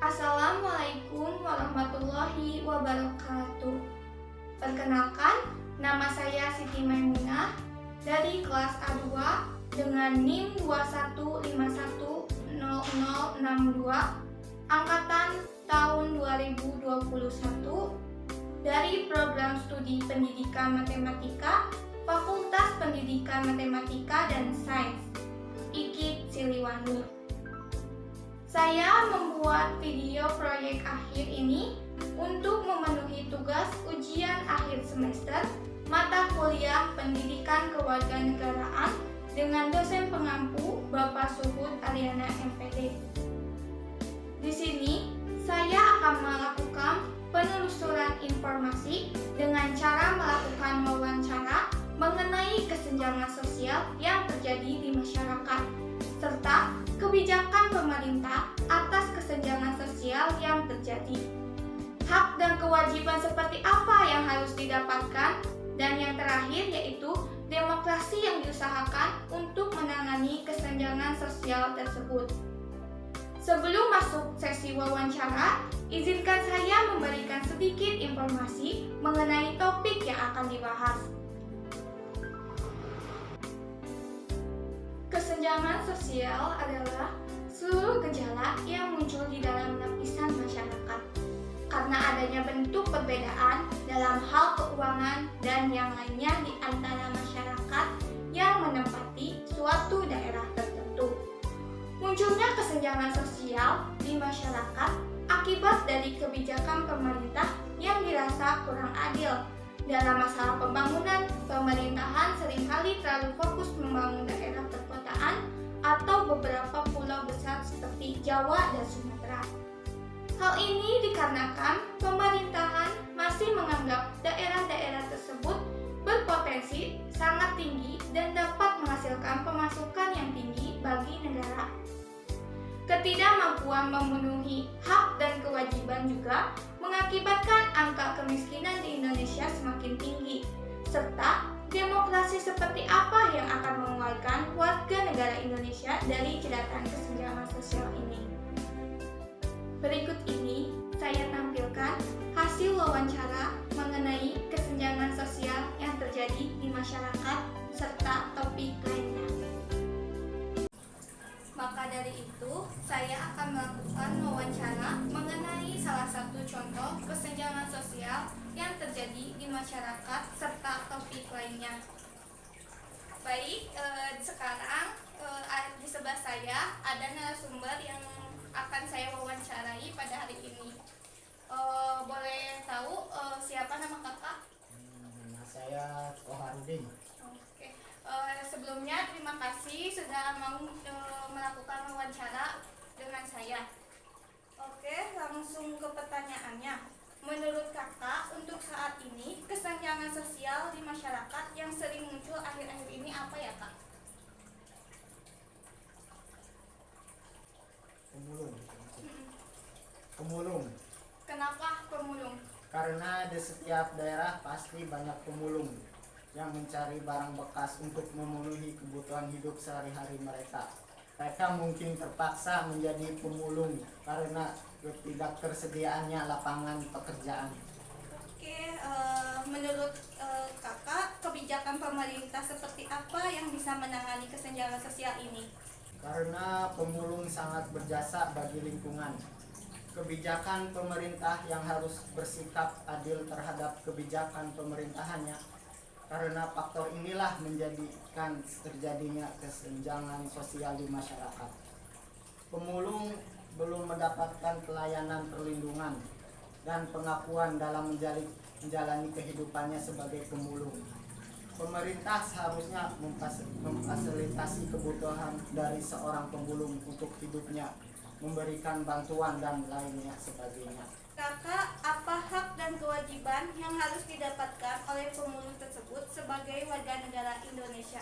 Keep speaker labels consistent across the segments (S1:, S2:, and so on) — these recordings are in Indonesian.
S1: Assalamualaikum warahmatullahi wabarakatuh. Perkenalkan, nama saya Siti Maimunah dari kelas A2 dengan NIM 21510062 angkatan tahun 2021 dari program studi Pendidikan Matematika Fakultas Pendidikan Matematika dan Sains IKIP Siliwangi. Saya membuat video proyek akhir ini untuk memenuhi tugas ujian akhir semester mata kuliah Pendidikan Kewarganegaraan dengan dosen pengampu Bapak Suhud Ariana MPD. Di sini, saya akan melakukan penelusuran informasi dengan cara melakukan wawancara mengenai kesenjangan sosial yang terjadi di masyarakat, serta kebijakan pemerintah atas kesenjangan sosial yang terjadi. Hak dan kewajiban seperti apa yang harus didapatkan, dan yang terakhir yaitu demokrasi yang diusahakan untuk menangani kesenjangan sosial tersebut. Sebelum masuk sesi wawancara, izinkan saya memberikan sedikit informasi mengenai topik yang akan dibahas. Kesenjangan sosial adalah seluruh gejala yang muncul di dalam lapisan masyarakat karena adanya bentuk perbedaan dalam hal keuangan dan yang lainnya di antara masyarakat yang menempati suatu daerah tertentu. Munculnya kesenjangan sosial di masyarakat akibat dari kebijakan pemerintah yang dirasa kurang adil. Dalam masalah pembangunan, pemerintahan seringkali terlalu fokus membangun daerah perkotaan atau beberapa pulau besar seperti Jawa dan Sumatera. Hal ini dikarenakan pemerintahan masih menganggap daerah-daerah tersebut berpotensi sangat tinggi dan dapat menghasilkan pemasukan yang tinggi bagi negara. Ketidakmampuan memenuhi hak dan kewajiban juga mengakibatkan angka kemiskinan di Indonesia semakin tinggi, serta demokrasi seperti apa yang akan mengeluarkan warga negara Indonesia dari jeratan kesenjangan sosial ini. Berikut ini saya tampilkan hasil wawancara mengenai kesenjangan sosial yang terjadi di masyarakat serta topik lainnya. Maka dari itu, saya akan melakukan wawancara mengenai salah satu contoh kesenjangan sosial yang terjadi di masyarakat serta topik lainnya. Baik, sekarang di sebelah saya ada narasumber yang akan saya wawancarai pada hari ini. Boleh tahu siapa nama kakak?
S2: Nama saya Koharudin.
S1: Oke. Sebelumnya terima kasih sudah mau melakukan wawancara dengan saya. Oke, langsung ke pertanyaannya. Menurut kakak, untuk saat ini kesenjangan sosial di masyarakat yang sering muncul akhir-akhir ini apa ya kak?
S2: Pemulung.
S1: Kenapa pemulung?
S2: Karena di setiap daerah pasti banyak pemulung yang mencari barang bekas untuk memenuhi kebutuhan hidup sehari-hari mereka. Mereka mungkin terpaksa menjadi pemulung karena tidak tersediaannya lapangan pekerjaan.
S1: Oke, menurut kakak, kebijakan pemerintah seperti apa yang bisa menangani kesenjangan sosial ini?
S2: Karena pemulung sangat berjasa bagi lingkungan. Kebijakan pemerintah yang harus bersikap adil terhadap kebijakan pemerintahannya. Karena faktor inilah menjadikan terjadinya kesenjangan sosial di masyarakat. Pemulung belum mendapatkan pelayanan perlindungan dan pengakuan dalam menjalani kehidupannya sebagai pemulung. Pemerintah seharusnya memfasilitasi kebutuhan dari seorang pemulung untuk hidupnya, memberikan bantuan dan lainnya sebagainya.
S1: Kakak, apa hak dan kewajiban yang harus didapatkan oleh pemulung tersebut sebagai warga negara Indonesia?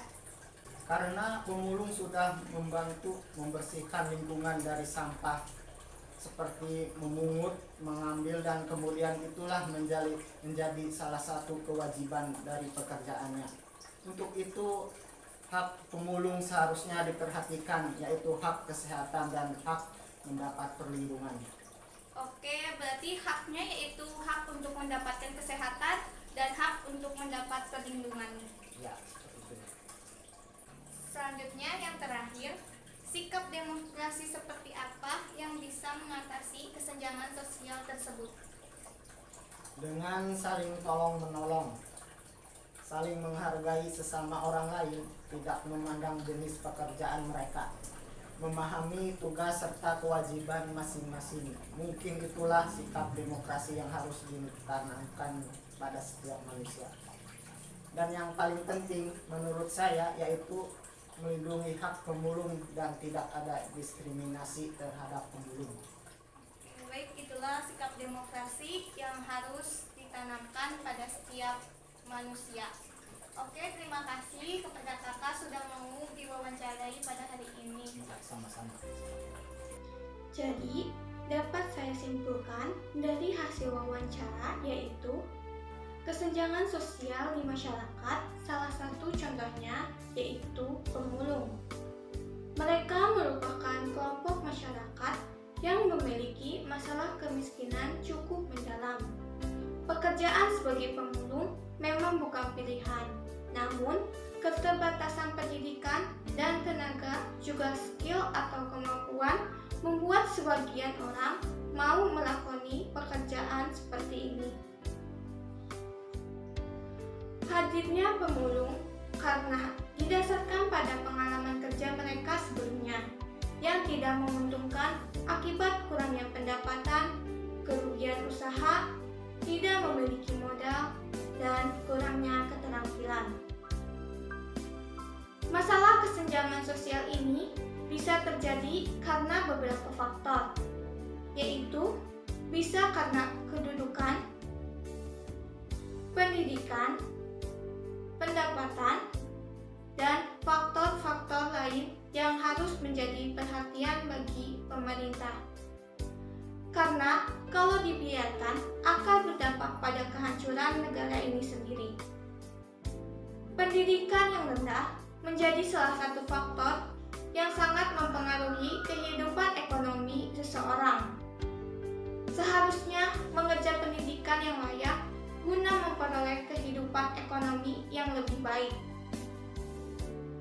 S2: Karena pemulung sudah membantu membersihkan lingkungan dari sampah seperti memungut, mengambil, dan kemudian itulah menjadi salah satu kewajiban dari pekerjaannya. Untuk itu hak pemulung seharusnya diperhatikan, yaitu hak kesehatan dan hak mendapat perlindungan.
S1: Oke, berarti haknya yaitu hak untuk mendapatkan kesehatan dan hak untuk mendapat perlindungan.
S2: Ya, seperti itu.
S1: Selanjutnya yang terakhir, sikap demokrasi seperti apa yang bisa mengatasi kesenjangan sosial tersebut?
S2: Dengan saling tolong-menolong, saling menghargai sesama orang lain, tidak memandang jenis pekerjaan mereka, memahami tugas serta kewajiban masing-masing. Mungkin itulah sikap demokrasi yang harus ditanamkan pada setiap manusia. Dan yang paling penting menurut saya yaitu melindungi hak pemulung dan tidak ada diskriminasi terhadap pemulung.
S1: Baik, itulah sikap demokrasi yang harus ditanamkan pada setiap manusia. Oke, terima kasih kepada kakak sudah mau diwawancarai pada hari ini.
S2: Ya, sama-sama.
S1: Jadi, dapat saya simpulkan dari hasil wawancara yaitu kesenjangan sosial di masyarakat, salah satu contohnya yaitu pemulung. Mereka merupakan kelompok masyarakat yang memiliki masalah kemiskinan cukup mendalam. Pekerjaan sebagai pemulung memang bukan pilihan, namun keterbatasan pendidikan dan tenaga juga skill atau kemampuan membuat sebagian orang mau melakoni pekerjaan seperti ini. Hadirnya pemulung karena didasarkan pada pengalaman kerja mereka sebelumnya yang tidak menguntungkan akibat kurangnya pendapatan, kerugian usaha, tidak memiliki modal, dan kurangnya keterampilan. Masalah kesenjangan sosial ini bisa terjadi karena beberapa faktor, yaitu bisa karena kedudukan, pendidikan, pendapatan, dan faktor-faktor lain yang harus menjadi perhatian bagi pemerintah. Karena kalau dibiarkan akan berdampak pada kehancuran negara ini sendiri. Pendidikan yang rendah menjadi salah satu faktor yang sangat mempengaruhi kehidupan ekonomi seseorang. Seharusnya mengejar pendidikan yang layak guna memperoleh kehidupan ekonomi yang lebih baik.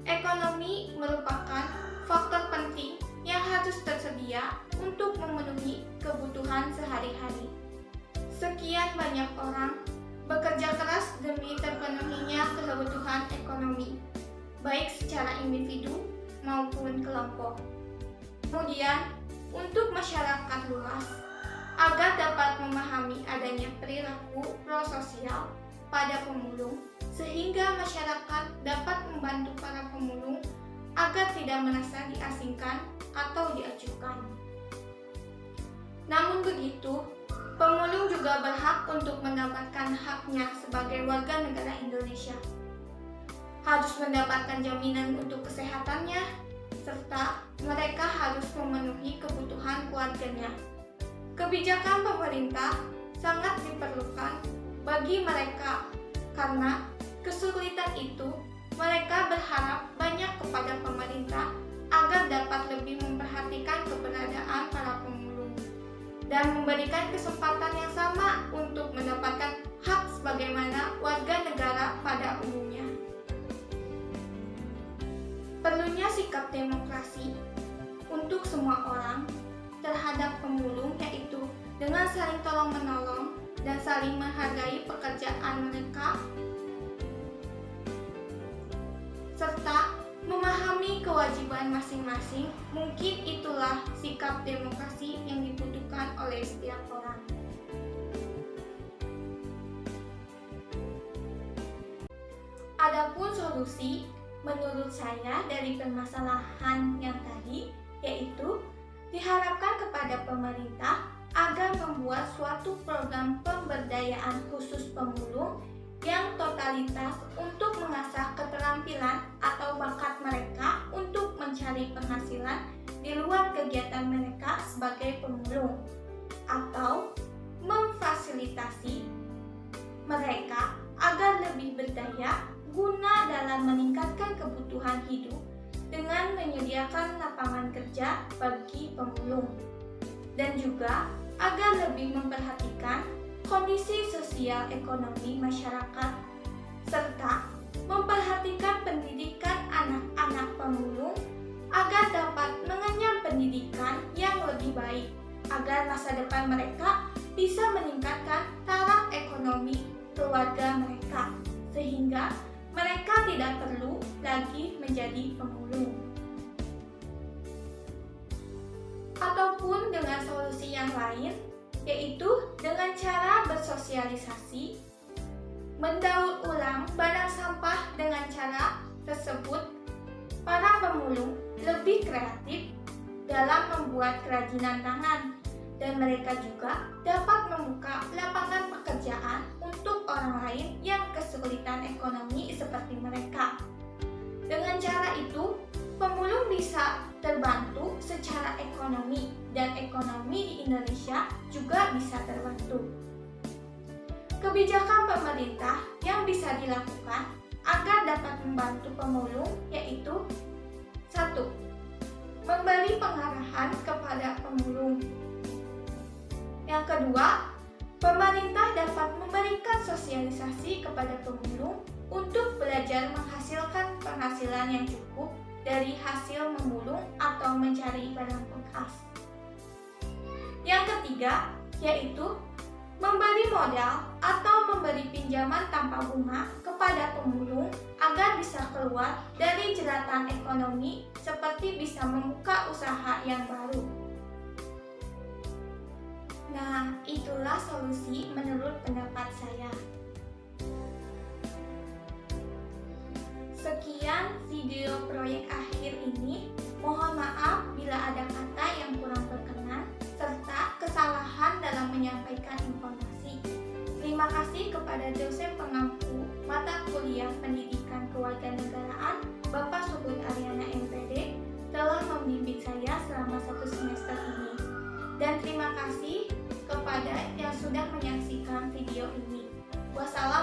S1: Ekonomi merupakan faktor penting yang harus tersedia untuk memenuhi kebutuhan sehari-hari. Sekian banyak orang bekerja keras demi terpenuhinya kebutuhan ekonomi, baik secara individu maupun kelompok. Kemudian, untuk masyarakat luas, agar dapat memahami adanya perilaku prososial pada pemulung, sehingga masyarakat dapat membantu para pemulung agar tidak merasa diasingkan atau diacuhkan. Namun begitu, pemulung juga berhak untuk mendapatkan haknya sebagai warga negara Indonesia. Harus mendapatkan jaminan untuk kesehatannya, serta mereka harus memenuhi kebutuhan keluarganya. Kebijakan pemerintah sangat diperlukan bagi mereka karena kesulitan itu mereka berharap banyak kepada pemerintah agar dapat lebih memperhatikan keberadaan para pemulung dan memberikan kesempatan yang sama untuk mendapatkan hak sebagaimana warga negara pada umumnya. Perlunya sikap demokrasi untuk semua orang terhadap pemulung yaitu dengan saling tolong-menolong dan saling menghargai pekerjaan mereka serta memahami kewajiban masing-masing. Mungkin itulah sikap demokrasi yang dibutuhkan oleh setiap orang. Adapun solusi menurut saya dari permasalahan yang tadi yaitu diharapkan kepada pemerintah agar membuat suatu program pemberdayaan khusus pemulung yang totalitas untuk mengasah keterampilan atau bakat mereka untuk mencari penghasilan di luar kegiatan mereka sebagai pemulung, atau memfasilitasi mereka agar lebih berdaya guna dalam meningkatkan kebutuhan hidup dengan menyediakan lapangan kerja bagi pemulung, dan juga agar lebih memperhatikan kondisi sosial ekonomi masyarakat, serta memperhatikan pendidikan anak-anak pemulung agar dapat mengenyam pendidikan yang lebih baik, agar masa depan mereka bisa meningkatkan taraf ekonomi keluarga mereka, sehingga mereka tidak perlu lagi menjadi pemulung. Ataupun dengan solusi yang lain, yaitu dengan cara bersosialisasi, mendaur ulang barang sampah. Dengan cara tersebut, para pemulung lebih kreatif dalam membuat kerajinan tangan, dan mereka juga dapat membuka lapangan pekerjaan untuk orang lain yang kesulitan ekonomi seperti mereka. Dengan cara itu, pemulung bisa terbantu secara ekonomi, dan ekonomi di Indonesia juga bisa terbantu. Kebijakan pemerintah yang bisa dilakukan agar dapat membantu pemulung yaitu: 1. Memberi pengarahan kepada pemulung. Yang kedua, pemerintah dapat memberikan sosialisasi kepada pemulung untuk belajar menghasilkan penghasilan yang cukup dari hasil memulung atau mencari barang bekas. Yang ketiga, yaitu memberi modal atau memberi pinjaman tanpa bunga kepada pemulung agar bisa keluar dari jeratan ekonomi, seperti bisa membuka usaha yang baru. Nah, itulah solusi menurut pendapat saya. Sekian video proyek akhir ini. Mohon maaf bila ada kata yang kurang berkenan serta kesalahan dalam menyampaikan informasi. Terima kasih kepada dosen pengampu mata kuliah Pendidikan Kewarganegaraan Bapak Suhud Aryana MPD telah membimbing saya selama 1 semester ini. Dan terima kasih kepada yang sudah menyaksikan video ini. Wassalamualaikum